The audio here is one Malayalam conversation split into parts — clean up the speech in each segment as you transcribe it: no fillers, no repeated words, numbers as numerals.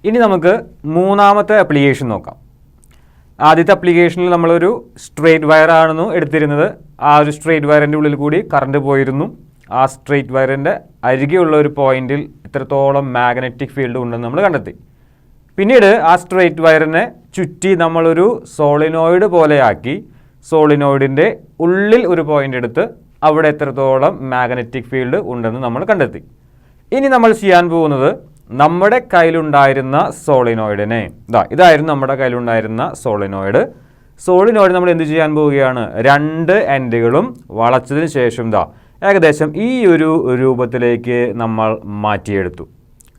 ഇനി നമുക്ക് മൂന്നാമത്തെ ആപ്ലിക്കേഷൻ നോക്കാം. ആദ്യത്തെ ആപ്ലിക്കേഷനിൽ നമ്മളൊരു സ്ട്രെയിറ്റ് വയർ ആണെന്ന് എടുത്തിരുന്നത്. ആ ഒരു സ്ട്രെയിറ്റ് വയറിൻ്റെ ഉള്ളിൽ കൂടി കറണ്ട് പോയിരുന്നു. ആ സ്ട്രെയിറ്റ് വയറിൻ്റെ അരികെയുള്ള ഒരു പോയിന്റിൽ ഇത്രത്തോളം മാഗ്നറ്റിക് ഫീൽഡ് ഉണ്ടെന്ന് നമ്മൾ കണ്ടെത്തി. പിന്നീട് ആ സ്ട്രെയിറ്റ് വയറിനെ ചുറ്റി നമ്മളൊരു സോളിനോയിഡ് പോലെയാക്കി സോളിനോയിഡിൻ്റെ ഉള്ളിൽ ഒരു പോയിന്റ് എടുത്ത് അവിടെ എത്രത്തോളം മാഗ്നറ്റിക് ഫീൽഡ് ഉണ്ടെന്ന് നമ്മൾ കണ്ടെത്തി. ഇനി നമ്മൾ ചെയ്യാൻ പോകുന്നത് നമ്മുടെ കയ്യിലുണ്ടായിരുന്ന സോളിനോയിഡിനെ ഇതായിരുന്നു നമ്മുടെ കയ്യിലുണ്ടായിരുന്ന സോളിനോയിഡ് നമ്മൾ എന്ത് ചെയ്യാൻ പോവുകയാണ്? രണ്ട് എൻഡുകളും വളച്ചതിന് ശേഷം ഏകദേശം ഈ ഒരു രൂപത്തിലേക്ക് നമ്മൾ മാറ്റിയെടുത്തു.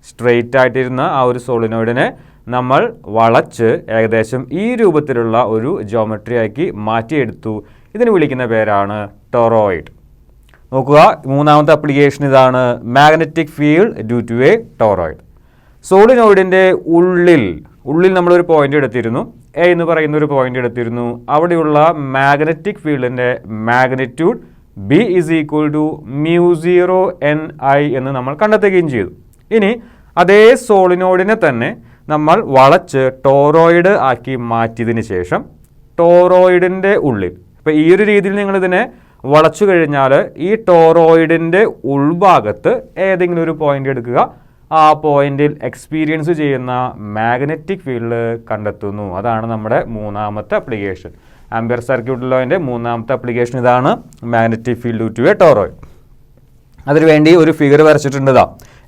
സ്ട്രെയിറ്റ് ആയിട്ടിരുന്ന ആ ഒരു സോളിനോയിഡിനെ നമ്മൾ വളച്ച് ഏകദേശം ഈ രൂപത്തിലുള്ള ഒരു ജോമെട്രി ആക്കി മാറ്റിയെടുത്തു. ഇതിന് വിളിക്കുന്ന പേരാണ് ടോറോയിഡ്. നോക്കുക, മൂന്നാമത്തെ ആപ്ലിക്കേഷൻ ഇതാണ്, magnetic field due to a toroid. സോളിനോയിഡിൻ്റെ ഉള്ളിൽ നമ്മളൊരു പോയിന്റ് എടുത്തിരുന്നു, എ എന്ന് പറയുന്ന ഒരു പോയിന്റ് എടുത്തിരുന്നു. അവിടെയുള്ള മാഗ്നറ്റിക് ഫീൽഡിൻ്റെ മാഗ്നിറ്റ്യൂഡ് B = μ0 എന്ന് നമ്മൾ കണ്ടെത്തുകയും ചെയ്തു. ഇനി അതേ സോളിനോയിഡിനെ തന്നെ നമ്മൾ വളച്ച് ടോറോയിഡ് ആക്കി മാറ്റിയതിന് ശേഷം ടോറോയിഡിൻ്റെ ഉള്ളിൽ, ഇപ്പോൾ ഈ ഒരു രീതിയിൽ നിങ്ങളിതിനെ വളച്ചു കഴിഞ്ഞാൽ ഈ ടോറോയിഡിൻ്റെ ഉൾഭാഗത്ത് ഏതെങ്കിലും ഒരു പോയിന്റ് എടുക്കുക, ആ പോയിന്റിൽ എക്സ്പീരിയൻസ് ചെയ്യുന്ന മാഗ്നറ്റിക് ഫീൽഡ് കണ്ടെത്തുന്നു. അതാണ് നമ്മുടെ മൂന്നാമത്തെ ആപ്ലിക്കേഷൻ. ആംപിയർ സർക്യൂട്ട് ലോയുടെ മൂന്നാമത്തെ ആപ്ലിക്കേഷൻ ഇതാണ്, magnetic field due to a toroid. അതിനുവേണ്ടി ഒരു ഫിഗർ വരച്ചിട്ടുണ്ട്.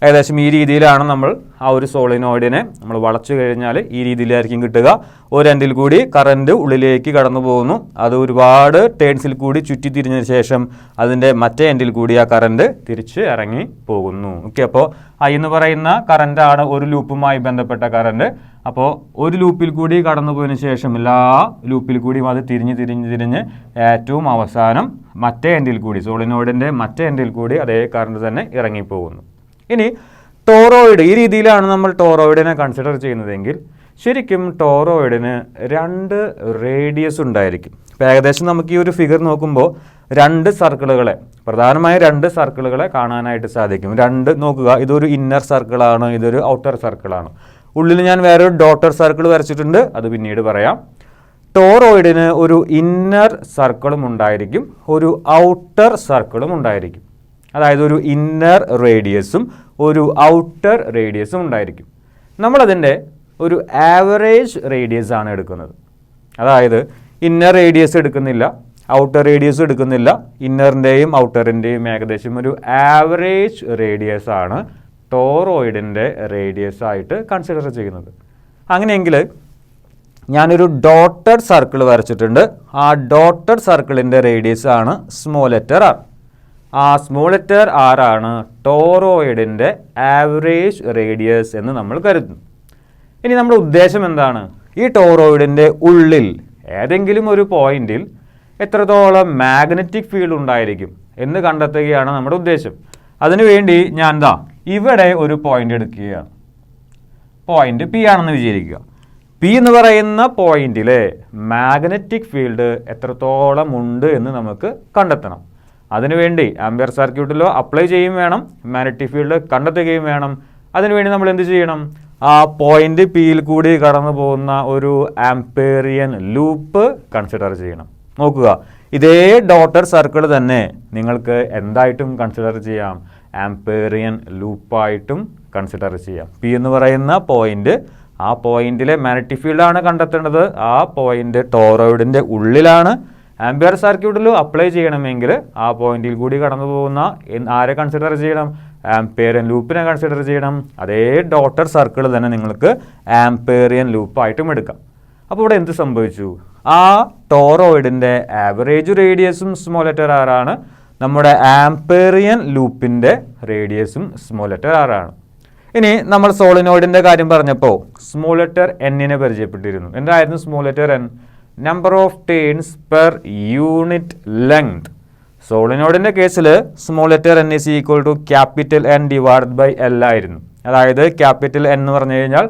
ഏകദേശം ഈ രീതിയിലാണ് നമ്മൾ ആ ഒരു സോളിനോയിഡിനെ നമ്മൾ വളച്ചു കഴിഞ്ഞാൽ ഈ രീതിയിലായിരിക്കും കിട്ടുക. ഒരു എൻഡിൽ കൂടി കറണ്ട് ഉള്ളിലേക്ക് കടന്നു പോകുന്നു. അത് ഒരുപാട് ടേൺസിൽ കൂടി ചുറ്റി തിരിഞ്ഞതിന് ശേഷം അതിൻ്റെ മറ്റേ എൻഡിൽ കൂടി ആ കറണ്ട് തിരിച്ച് ഇറങ്ങി പോകുന്നു. ഓക്കെ, അപ്പോൾ I എന്ന് പറയുന്ന കറണ്ടാണ് ഒരു ലൂപ്പുമായി ബന്ധപ്പെട്ട കറണ്ട്. അപ്പോൾ ഒരു ലൂപ്പിൽ കൂടി കടന്നു പോയതിനു ശേഷം എല്ലാ ലൂപ്പിൽ കൂടിയും അത് തിരിഞ്ഞ് ഏറ്റവും അവസാനം മറ്റേ എൻഡിൽ കൂടി സോളിനോയിഡിൻ്റെ മറ്റേ എൻഡിൽ കൂടി അതേ കറണ്ട് തന്നെ ഇറങ്ങിപ്പോകുന്നു. ഇനി ടോറോയിഡ്, ഈ രീതിയിലാണ് നമ്മൾ ടോറോയിഡിനെ കൺസിഡർ ചെയ്യുന്നതെങ്കിൽ ശരിക്കും ടോറോയിഡിന് രണ്ട് റേഡിയസ് ഉണ്ടായിരിക്കും. ഇപ്പോൾ ഏകദേശം നമുക്ക് ഈ ഒരു ഫിഗർ നോക്കുമ്പോൾ പ്രധാനമായും രണ്ട് സർക്കിളുകളെ കാണാനായിട്ട് സാധിക്കും. നോക്കുക, ഇതൊരു ഇന്നർ സർക്കിളാണ്, ഇതൊരു ഔട്ടർ സർക്കിളാണ്. ഉള്ളിൽ ഞാൻ വേറൊരു ഡോട്ടർ സർക്കിൾ വരച്ചിട്ടുണ്ട്, അത് പിന്നീട് പറയാം. ടോറോയിഡിന് ഒരു ഇന്നർ സർക്കിളും ഉണ്ടായിരിക്കും, ഒരു ഔട്ടർ സർക്കിളും ഉണ്ടായിരിക്കും. അതായത് ഒരു ഇന്നർ റേഡിയസും ഒരു ഔട്ടർ റേഡിയസും ഉണ്ടായിരിക്കും. നമ്മളതിൻ്റെ ഒരു ആവറേജ് റേഡിയസ് ആണ് എടുക്കുന്നത്. അതായത് ഇന്നർ റേഡിയസ് എടുക്കുന്നില്ല, ഔട്ടർ റേഡിയസ് എടുക്കുന്നില്ല. ഇന്നറിൻ്റെയും ഔട്ടറിൻ്റെയും ഏകദേശം ഒരു ആവറേജ് റേഡിയസ് ആണ് ടോറോയിഡിൻ്റെ റേഡിയസ് ആയിട്ട് കൺസിഡർ ചെയ്യുന്നത്. അങ്ങനെയെങ്കിൽ ഞാനൊരു ഡോട്ടഡ് സർക്കിൾ വരച്ചിട്ടുണ്ട്. ആ ഡോട്ടഡ് സർക്കിളിൻ്റെ റേഡിയസ് ആണ് സ്മോൾ ലെറ്റർ ആർ. ആ സ്മോൾ ലെറ്റർ ആർ ആണ് ടോറോയിഡിൻ്റെ ആവറേജ് റേഡിയസ് എന്ന് നമ്മൾ കരുതുന്നു. ഇനി നമ്മുടെ ഉദ്ദേശം എന്താണ്? ഈ ടോറോയിഡിൻ്റെ ഉള്ളിൽ ഏതെങ്കിലും ഒരു പോയിന്റിൽ എത്രത്തോളം മാഗ്നറ്റിക് ഫീൽഡ് ഉണ്ടായിരിക്കും എന്ന് കണ്ടെത്തുകയാണ് നമ്മുടെ ഉദ്ദേശം. അതിനുവേണ്ടി ഞാൻ ഇവിടെ ഒരു പോയിന്റ് എടുക്കുകയാണ്. പോയിന്റ് P ആണെന്ന് വിചാരിക്കുക. P എന്ന് പറയുന്ന പോയിന്റിലെ മാഗ്നറ്റിക് ഫീൽഡ് എത്രത്തോളം ഉണ്ട് എന്ന് നമുക്ക് കണ്ടെത്തണം. അതിനുവേണ്ടി ആംപിയർ സർക്യൂട്ട് ലോ അപ്ലൈ ചെയ്യുകയും വേണം, മാഗ്നറ്റിക് ഫീൽഡ് കണ്ടെത്തുകയും വേണം. അതിനുവേണ്ടി നമ്മൾ എന്ത് ചെയ്യണം? ആ പോയിന്റ് Pയിൽ കൂടി കടന്നു പോകുന്ന ഒരു ആംപേറിയൻ ലൂപ്പ് കൺസിഡർ ചെയ്യണം. നോക്കുക, ഇതേ ഡോട്ടർ സർക്കിൾ തന്നെ നിങ്ങൾക്ക് എന്തായിട്ടും കൺസിഡർ ചെയ്യാം? ആംപേറിയൻ ലൂപ്പായിട്ടും കൺസിഡർ ചെയ്യാം. P എന്ന് പറയുന്ന പോയിന്റ്, ആ പോയിന്റിലെ മാഗ്നറ്റിക് ഫീൽഡാണ് കണ്ടെത്തേണ്ടത്. ആ പോയിന്റ് ടോറോയിഡിൻ്റെ ഉള്ളിലാണ്. ആംപിയർ സർക്യൂട്ടിൽ അപ്ലൈ ചെയ്യണമെങ്കിൽ ആ പോയിന്റിൽ കൂടി കടന്നു പോകുന്ന ആരെ കൺസിഡർ ചെയ്യണം? ആംപേറിയൻ ലൂപ്പിനെ കൺസിഡർ ചെയ്യണം. അതേ ഡോട്ടർ സർക്കിൾ തന്നെ നിങ്ങൾക്ക് ആംപേറിയൻ ലൂപ്പായിട്ടും എടുക്കാം. അപ്പോൾ ഇവിടെ എന്ത് സംഭവിച്ചു? ആ ടോറോയിഡിൻ്റെ ആവറേജ് റേഡിയസും സ്മോൾ ലെറ്റർ ആർ ആണ്. നമ്മുടെ ആംപേറിയൻ ലൂപ്പിൻ്റെ റേഡിയസും സ്മോൾ ലെറ്റർ ആർ ആണ്. ഇനി നമ്മൾ സോളിനോയിഡിൻ്റെ കാര്യം പറഞ്ഞപ്പോൾ സ്മോൾ ലെറ്റർ എന്നിനെ പരിചയപ്പെട്ടിരുന്നു. എന്തായിരുന്നു small letter N? Number of turns per unit length. സോളിനോയിഡിൻ്റെ കേസിൽ small letter N = capital N / L ആയിരുന്നു. അതായത് ക്യാപിറ്റൽ N എന്ന് പറഞ്ഞു കഴിഞ്ഞാൽ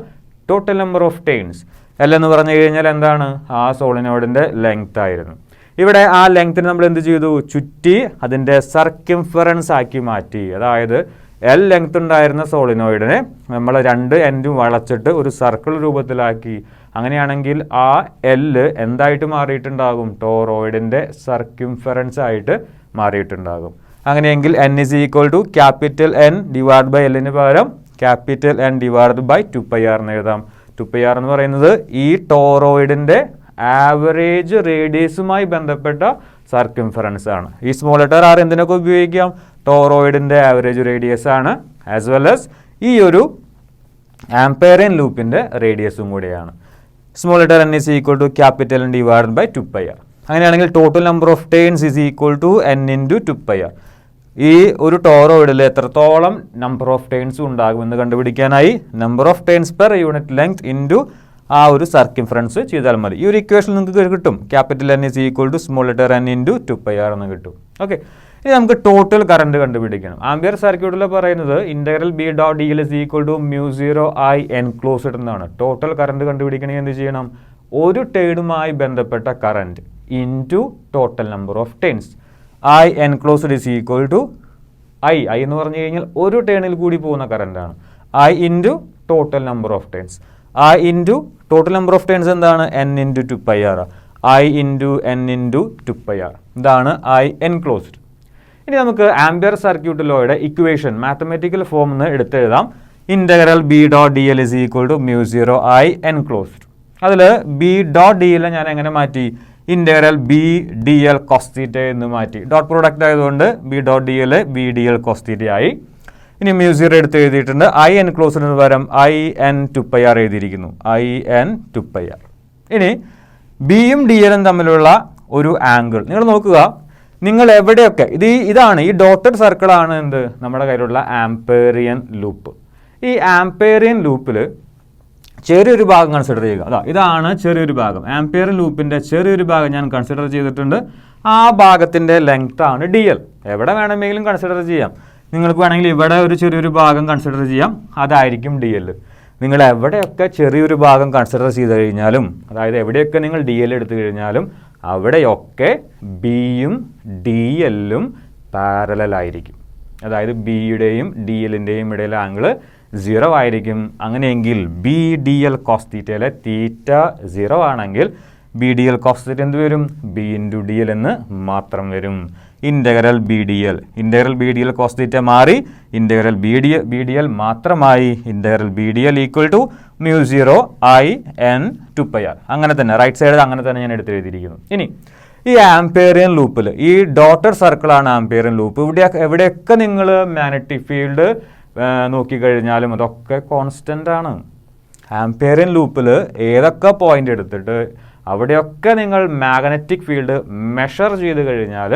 total number of turns, L എന്ന് പറഞ്ഞു കഴിഞ്ഞാൽ എന്താണ്? ആ സോളിനോയിഡിൻ്റെ ലെങ്ത് ആയിരുന്നു. ഇവിടെ ആ ലെങ്ത്തിന് നമ്മൾ എന്ത് ചെയ്തു? ചുറ്റി അതിൻ്റെ സർക്കിംഫറൻസ് ആക്കി മാറ്റി. അതായത് എൽ ലെങ്ത് ഉണ്ടായിരുന്ന സോളിനോയിഡിനെ നമ്മൾ 2 എൻഡും വളച്ചിട്ട് ഒരു സർക്കിൾ രൂപത്തിലാക്കി. അങ്ങനെയാണെങ്കിൽ ആ എല്ല് എന്തായിട്ട് മാറിയിട്ടുണ്ടാകും? ടോറോയിഡിൻ്റെ സർക്യൂംഫറൻസ് ആയിട്ട് മാറിയിട്ടുണ്ടാകും. അങ്ങനെയെങ്കിൽ n is equal to capital N divide by എല്ലിന് പകരം capital N divide by 2πr എന്ന് എഴുതാം. 2πr എന്ന് പറയുന്നത് ഈ ടോറോയിഡിൻ്റെ ആവറേജ് റേഡിയസുമായി ബന്ധപ്പെട്ട സർക്യൂംഫറൻസ് ആണ്. ഈ സ്മോൾ ലെറ്റർ ആർ എന്തിനൊക്കെ ഉപയോഗിക്കാം? ടോറോയിഡിൻ്റെ ആവറേജ് റേഡിയസ് ആണ്, ആസ് വെൽ ആസ് ഈ ഒരു ആംപെയറിയൻ ലൂപ്പിൻ്റെ റേഡിയസും കൂടിയാണ്. Small letter n is equal to capital N divide by 2πr. അങ്ങനെയാണെങ്കിൽ total number of turns is equal to n into 2πr. ഈ ഒരു ടോറോയിഡിൽ എത്രത്തോളം നമ്പർ ഓഫ് ടേൺസ് ഉണ്ടാകുമെന്ന് കണ്ടുപിടിക്കാനായി number of turns per unit length into ആ ഒരു സർക്യൂംഫറൻസ് ചെയ്താൽ മതി. ഈ ഒരു ഇക്വേഷൻ നിങ്ങൾക്ക് കിട്ടും. Capital N is equal to small letter n into 2πr എന്ന് കിട്ടും. ഓക്കെ, ഇനി നമുക്ക് ടോട്ടൽ കറണ്ട് കണ്ടുപിടിക്കണം. ആംപിയർ സർക്യൂട്ടിൽ പറയുന്നത് integral B dot D L is equal to μ0 I enclosed എന്നാണ്. ടോട്ടൽ കറണ്ട് കണ്ടുപിടിക്കണമെങ്കിൽ എന്ത് ചെയ്യണം? ഒരു ടേണുമായി ബന്ധപ്പെട്ട current into total number of turns. I enclosed is equal to I എന്ന് പറഞ്ഞു കഴിഞ്ഞാൽ ഒരു ടേണിൽ കൂടി പോകുന്ന കറണ്ടാണ്. I into total number of turns. I into total number of turns എന്താണ്? n into 2πr. I into n into 2πr. ഇതാണ് I എൻക്ലോസ്ഡ്. ഇനി നമുക്ക് ആംപിയർ സർക്യൂട്ട് ലോയുടെ ഇക്വേഷൻ മാത്തമാറ്റിക്കൽ ഫോം എന്ന് എടുത്തെഴുതാം. Integral B dot D L is equal to μ0 I enclosed. അതിൽ ബി ഡോട്ട് ഡി എൽ ഞാൻ എങ്ങനെ മാറ്റി? Integral B D L cos theta എന്ന് മാറ്റി. ഡോട്ട് പ്രോഡക്റ്റ് ആയതുകൊണ്ട് B dot D L B D L cos theta ആയി. ഇനി μ0 എടുത്ത് എഴുതിയിട്ടുണ്ട്. I എൻക്ലോസ്ഡിന് പകരം I n 2πr എഴുതിയിരിക്കുന്നു. I n 2πr. ഇനി ബിയും ഡി എലും തമ്മിലുള്ള ഒരു ആംഗിൾ നിങ്ങൾ നോക്കുക. നിങ്ങൾ എവിടെയൊക്കെ ഇതാണ് ഈ ഡോട്ടഡ് സർക്കിളാണ് എന്ത് നമ്മുടെ കയ്യിലുള്ള ആംപെയറിയൻ ലൂപ്പ്. ഈ ആംപെയറിയൻ ലൂപ്പിൽ ചെറിയൊരു ഭാഗം കൺസിഡർ ചെയ്യുക. ഇതാണ് ചെറിയൊരു ഭാഗം. ആംപെയറിയൻ ലൂപ്പിൻ്റെ ചെറിയൊരു ഭാഗം ഞാൻ കൺസിഡർ ചെയ്തിട്ടുണ്ട്. ആ ഭാഗത്തിൻ്റെ ലെങ്ത് ആണ് ഡി എൽ. എവിടെ വേണമെങ്കിലും കൺസിഡർ ചെയ്യാം. നിങ്ങൾക്ക് വേണമെങ്കിൽ ഇവിടെ ഒരു ചെറിയൊരു ഭാഗം കൺസിഡർ ചെയ്യാം, അതായിരിക്കും ഡി എൽ. നിങ്ങൾ എവിടെയൊക്കെ ചെറിയൊരു ഭാഗം കൺസിഡർ ചെയ്ത് കഴിഞ്ഞാലും, അതായത് എവിടെയൊക്കെ നിങ്ങൾ ഡി എൽ എടുത്തു കഴിഞ്ഞാലും അവിടെയൊക്കെ ബിയും ഡി എല്ലും പാരലലായിരിക്കും. അതായത് ബിയുടെയും ഡി എല്ലിൻ്റെയും ഇടയിലെ ആംഗിൾ 0 ആയിരിക്കും. അങ്ങനെയെങ്കിൽ ബി ഡി എൽ കോസ് തീറ്റയിലെ തീറ്റ 0 ആണെങ്കിൽ B D L cos theta എന്ത് വരും? ബി ഇൻറ്റു ഡി എൽ എന്ന് മാത്രം വരും. Integral B D L cos theta മാറി ഇൻ്റഗ്രൽ ബി ഡി എൽ മാത്രമായി. Integral B D L equal to μ0 I n 2πr. അങ്ങനെ തന്നെ റൈറ്റ് സൈഡിൽ അങ്ങനെ തന്നെ ഞാൻ എടുത്തെഴുതിയിരിക്കുന്നു. ഇനി ഈ ആംപെയറിയൻ ലൂപ്പിൽ ഈ ഡോട്ടഡ് സർക്കിളാണ് ആംപെയറിയൻ ലൂപ്പ്. എവിടെയൊക്കെ നിങ്ങൾ മാഗ്നറ്റിക് ഫീൽഡ് നോക്കിക്കഴിഞ്ഞാലും അതൊക്കെ കോൺസ്റ്റൻ്റ് ആണ്. ആംപെയറിയൻ ലൂപ്പിൽ ഏതൊക്കെ പോയിന്റ് എടുത്തിട്ട് അവിടെയൊക്കെ നിങ്ങൾ മാഗ്നറ്റിക് ഫീൽഡ് മെഷർ ചെയ്ത് കഴിഞ്ഞാൽ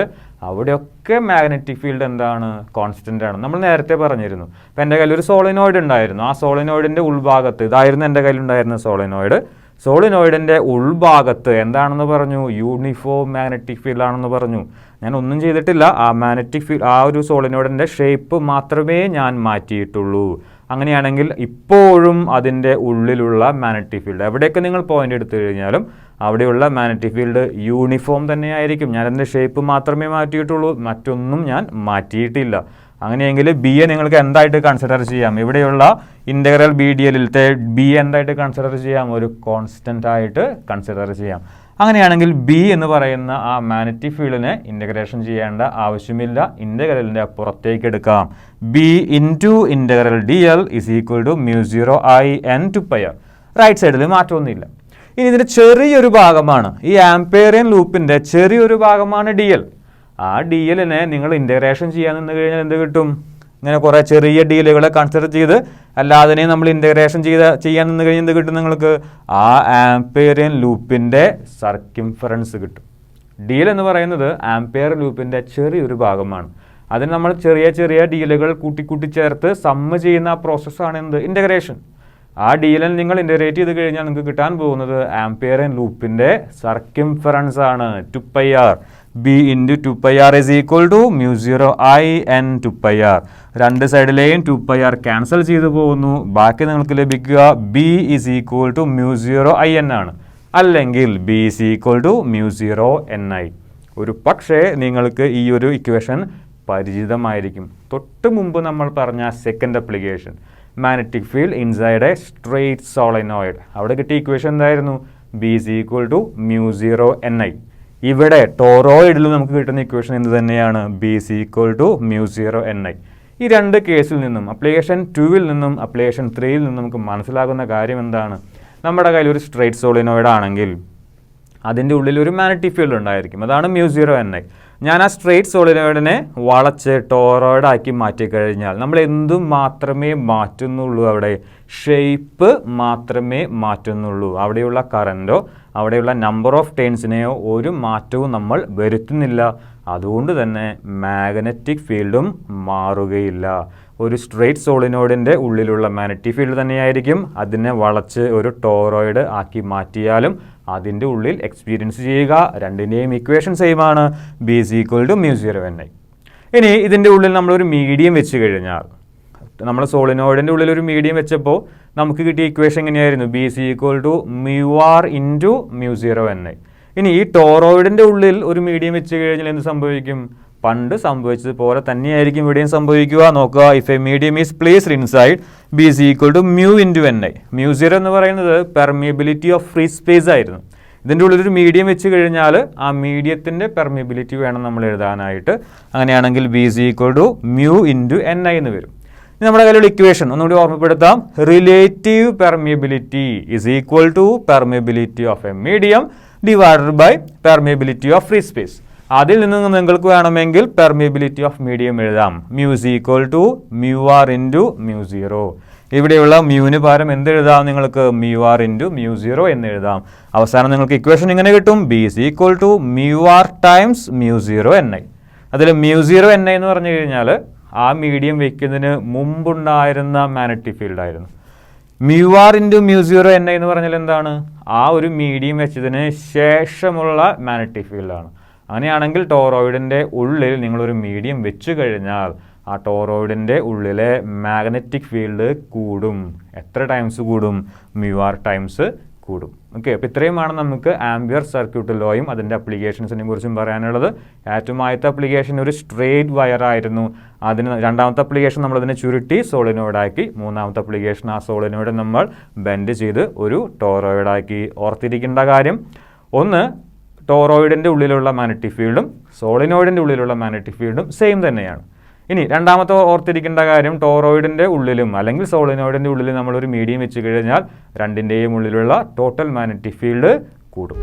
അവിടെയൊക്കെ മാഗ്നറ്റിക് ഫീൽഡ് എന്താണ്? കോൺസ്റ്റൻ്റ് ആണ്. നമ്മൾ നേരത്തെ പറഞ്ഞിരുന്നു. അപ്പോൾ എൻ്റെ കയ്യിൽ ഒരു സോളിനോയിഡ് ഉണ്ടായിരുന്നു. ആ സോളിനോയിഡിൻ്റെ ഉൾഭാഗത്ത് ഇതായിരുന്നു എൻ്റെ കയ്യിലുണ്ടായിരുന്ന സോളിനോയിഡിൻ്റെ ഉൾഭാഗത്ത് എന്താണെന്ന് പറഞ്ഞു? യൂണിഫോം മാഗ്നറ്റിക് ഫീൽഡ് ആണെന്ന് പറഞ്ഞു. ഞാൻ ഒന്നും ചെയ്തിട്ടില്ല. ആ മാഗ്നറ്റിക് ഫീൽഡ് ആ ഒരു സോളിനോയിഡിൻ്റെ ഷേപ്പ് മാത്രമേ ഞാൻ മാറ്റിയിട്ടുള്ളൂ. അങ്ങനെയാണെങ്കിൽ ഇപ്പോഴും അതിൻ്റെ ഉള്ളിലുള്ള മാഗ്നറ്റിക് ഫീൽഡ് എവിടെയൊക്കെ നിങ്ങൾ പോയിന്റ് എടുത്തു കഴിഞ്ഞാലും അവിടെയുള്ള മാഗ്നറ്റിക് ഫീൽഡ് യൂണിഫോം തന്നെയായിരിക്കും. ഞാൻ അതിൻ്റെ ഷേപ്പ് മാത്രമേ മാറ്റിയിട്ടുള്ളൂ, മറ്റൊന്നും ഞാൻ മാറ്റിയിട്ടില്ല. അങ്ങനെയെങ്കിൽ ബി എ നിങ്ങൾക്ക് എന്തായിട്ട് കൺസിഡർ ചെയ്യാം? ഇവിടെയുള്ള ഇൻ്റഗ്രൽ ബി ഡി എല്ലിലത്തെ ബി എന്തായിട്ട് കൺസിഡർ ചെയ്യാം? ഒരു കോൺസ്റ്റൻ്റ് ആയിട്ട് കൺസിഡർ ചെയ്യാം. അങ്ങനെയാണെങ്കിൽ ബി എന്ന് പറയുന്ന ആ മാഗ്നറ്റിക് ഫീൽഡിനെ ഇൻ്റഗ്രേഷൻ ചെയ്യേണ്ട ആവശ്യമില്ല. ഇൻ്റഗ്രലിൻ്റെ പുറത്തേക്ക് എടുക്കാം. B into integral D L is equal to μ0 I n 2πr. Right സൈഡിൽ മാറ്റമൊന്നുമില്ല. ഇനി ഇതിൻ്റെ ചെറിയൊരു ഭാഗമാണ് ഈ ആംപെയറിയൻ ലൂപ്പിൻ്റെ ചെറിയൊരു ഭാഗമാണ് ഡി എൽ. ആ ഡി എല്ലിനെ നിങ്ങൾ ഇൻ്റഗ്രേഷൻ ചെയ്യാൻ നിന്ന് കഴിഞ്ഞാൽ എന്ത് കിട്ടും? ഇങ്ങനെ കുറേ ചെറിയ ഡി എല്ലുകളെ കൺസിഡർ ചെയ്ത് അല്ലാതെ നമ്മൾ ഇൻ്റഗ്രേഷൻ ചെയ്യാൻ നിന്ന് കഴിഞ്ഞാൽ എന്ത് കിട്ടും? നിങ്ങൾക്ക് ആ ആംപെയറിയൻ ലൂപ്പിൻ്റെ സർക്യൂംഫറൻസ് കിട്ടും. ഡി എൽ എന്ന് പറയുന്നത് ആംപെയർ ലൂപ്പിൻ്റെ ചെറിയൊരു ഭാഗമാണ്. അതിന് നമ്മൾ ചെറിയ ചെറിയ ഡി എല്ലുകൾ കൂട്ടി ചേർത്ത് സമ്മ് ചെയ്യുന്ന ആ പ്രോസസ്സാണ് എന്ത്? ഇൻ്റഗ്രേഷൻ. ആ ഡി എൽ നിങ്ങൾ ഇൻ്റഗ്രേറ്റ് ചെയ്ത് കഴിഞ്ഞാൽ നിങ്ങൾക്ക് കിട്ടാൻ പോകുന്നത് ആംപെയറിയൻ ലൂപ്പിൻ്റെ സർക്യൂംഫറൻസ് ആണ് 2πr. B into 2πr is equal to μ0 I n 2πr. രണ്ട് സൈഡിലെയും 2πr ക്യാൻസൽ ചെയ്തു പോകുന്നു. ബാക്കി നിങ്ങൾക്ക് ലഭിക്കുക B is equal to μ0 I n ആണ്. അല്ലെങ്കിൽ B is equal to μ0 ni. ഒരു പക്ഷേ നിങ്ങൾക്ക് ഈ ഒരു ഇക്വേഷൻ പരിചിതമായിരിക്കും. തൊട്ട് മുമ്പ് നമ്മൾ പറഞ്ഞ second application magnetic field inside a straight solenoid, അവിടെ കിട്ടിയ ഇക്വേഷൻ എന്തായിരുന്നു? B is equal to μ0 ni. ഇവിടെ ടോറോയിഡിൽ നമുക്ക് കിട്ടുന്ന ഇക്വേഷൻ എന്ത് തന്നെയാണ്? B is equal to μ0 ni. ഈ രണ്ട് കേസിൽ നിന്നും അപ്ലിക്കേഷൻ 2-ൽ നിന്നും അപ്ലിക്കേഷൻ 3-ൽ നിന്നും നമുക്ക് മനസ്സിലാകുന്ന കാര്യം എന്താണ്? നമ്മുടെ കയ്യിൽ ഒരു സ്ട്രെയിറ്റ് സോളിനോയിഡ് ആണെങ്കിൽ അതിൻ്റെ ഉള്ളിൽ ഒരു മാഗ്നറ്റിക് ഫീൽഡ് ഉണ്ടായിരിക്കും, അതാണ് μ0 ni. ഞാൻ ആ സ്ട്രെയിറ്റ് സോളിനോയിഡിനെ വളച്ച് ടോറോയിഡാക്കി മാറ്റിക്കഴിഞ്ഞാൽ നമ്മൾ എന്തും മാത്രമേ മാറ്റുന്നുള്ളൂ? അവിടെ ഷേപ്പ് മാത്രമേ മാറ്റുന്നുള്ളൂ. അവിടെയുള്ള കറൻറ്റോ അവിടെയുള്ള നമ്പർ ഓഫ് ടേൺസിനെയോ ഒരു മാറ്റവും നമ്മൾ വരുത്തുന്നില്ല. അതുകൊണ്ട് തന്നെ മാഗ്നറ്റിക് ഫീൽഡും മാറുകയില്ല. ഒരു സ്ട്രെയിറ്റ് സോളിനോയിഡിൻ്റെ ഉള്ളിലുള്ള മാഗ്നറ്റിക് ഫീൽഡ് തന്നെയായിരിക്കും. അതിനെ വളച്ച് ഒരു ടോറോയിഡ് ആക്കി മാറ്റിയാലും അതിൻ്റെ ഉള്ളിൽ എക്സ്പീരിയൻസ് ചെയ്യുക. രണ്ടിൻ്റെയും ഇക്വേഷൻ സെയിം ആണ്, B is equal to μ0 ni. ഇനി ഇതിൻ്റെ ഉള്ളിൽ നമ്മളൊരു മീഡിയം വെച്ച് കഴിഞ്ഞാൽ, നമ്മൾ സോളിനോയിഡിൻ്റെ ഉള്ളിൽ ഒരു മീഡിയം വെച്ചപ്പോൾ നമുക്ക് കിട്ടിയ ഇക്വേഷൻ എങ്ങനെയായിരുന്നു? B is equal to μr into μ0 ni. ഇനി ഈ ടോറോയിഡിൻ്റെ ഉള്ളിൽ ഒരു മീഡിയം വെച്ച് കഴിഞ്ഞാൽ എന്ത് സംഭവിക്കും? പണ്ട് സംഭവിച്ചതുപോലെ തന്നെയായിരിക്കും ഇവിടെയും സംഭവിക്കുക. നോക്കുക, if a medium is placed inside B is equal to μ into ni. μ0 എന്ന് പറയുന്നത് പെർമിയബിലിറ്റി ഓഫ് ഫ്രീ സ്പേസ് ആയിരുന്നു. ഇതിൻ്റെ ഉള്ളിലൊരു മീഡിയം വെച്ച് കഴിഞ്ഞാൽ ആ മീഡിയത്തിൻ്റെ പെർമിയബിലിറ്റി വേണം നമ്മൾ എഴുതാനായിട്ട്. അങ്ങനെയാണെങ്കിൽ B is equal to μ into ni എന്ന് വരും. നമ്മുടെ കയ്യിലുള്ള ഇക്വേഷൻ ഒന്നുകൂടി ഓർമ്മപ്പെടുത്താം. Relative permeability is equal to permeability of a medium divided by permeability of free space. അതിൽ നിന്ന് നിങ്ങൾക്ക് വേണമെങ്കിൽ പെർമിയബിലിറ്റി ഓഫ് മീഡിയം എഴുതാം. μ is equal to μr into μ0. ഇവിടെയുള്ള മ്യൂവിന് പകരം എന്ത് എഴുതാം? നിങ്ങൾക്ക് μr ഇൻറ്റു μ0 എന്ന് എഴുതാം. അവസാനം നിങ്ങൾക്ക് ഇക്വേഷൻ ഇങ്ങനെ കിട്ടും, B is equal to μr times μ0 ni. അതിൽ μ0 ni എന്ന് പറഞ്ഞു കഴിഞ്ഞാൽ ആ മീഡിയം വയ്ക്കുന്നതിന് മുമ്പുണ്ടായിരുന്ന മാഗ്നറ്റിക് ഫീൽഡ് ആയിരുന്നു. μr ഇൻറ്റു μ0 ni എന്ന് പറഞ്ഞാൽ എന്താണ്? ആ ഒരു മീഡിയം വെച്ചതിന് ശേഷമുള്ള മാഗ്നറ്റിക് ഫീൽഡാണ്. അങ്ങനെയാണെങ്കിൽ ടോറോയിഡിൻ്റെ ഉള്ളിൽ നിങ്ങളൊരു മീഡിയം വെച്ച് കഴിഞ്ഞാൽ ആ ടോറോയിഡിൻ്റെ ഉള്ളിലെ മാഗ്നറ്റിക് ഫീൽഡ് കൂടും. എത്ര ടൈംസ് കൂടും? μr ടൈംസ് കൂടും. ഓക്കെ, അപ്പോൾ ഇത്രയുമാണ് നമുക്ക് ആംപിയർ സർക്യൂട്ട് ലോയും അതിൻ്റെ അപ്ലിക്കേഷൻസിനെ കുറിച്ചും പറയാനുള്ളത്. ഏറ്റവും ആദ്യത്തെ അപ്ലിക്കേഷൻ ഒരു സ്ട്രെയിറ്റ് വയർ ആയിരുന്നു. രണ്ടാമത്തെ അപ്ലിക്കേഷൻ നമ്മളതിനെ ചുരുട്ടി സോളിനോയിഡാക്കി. മൂന്നാമത്തെ അപ്ലിക്കേഷൻ ആ സോളിനോയിഡ് നമ്മൾ ബെൻഡ് ചെയ്ത് ഒരു ടോറോയിഡാക്കി. ഓർത്തിരിക്കേണ്ട കാര്യം, ഒന്ന് ടോറോയിഡിൻ്റെ ഉള്ളിലുള്ള മാഗ്നറ്റിക് ഫീൽഡും സോളിനോയിഡിൻ്റെ ഉള്ളിലുള്ള മാഗ്നറ്റിക് ഫീൽഡും സെയിം തന്നെയാണ്. ഇനി രണ്ടാമത്തെ ഓർത്തിരിക്കേണ്ട കാര്യം, ടോറോയിഡിൻ്റെ ഉള്ളിലും അല്ലെങ്കിൽ സോളിനോയിഡിൻ്റെ ഉള്ളിലും നമ്മളൊരു മീഡിയം വെച്ച് കഴിഞ്ഞാൽ രണ്ടിൻ്റെയും ഉള്ളിലുള്ള ടോട്ടൽ മാഗ്നറ്റിക് ഫീൽഡ് കൂടും.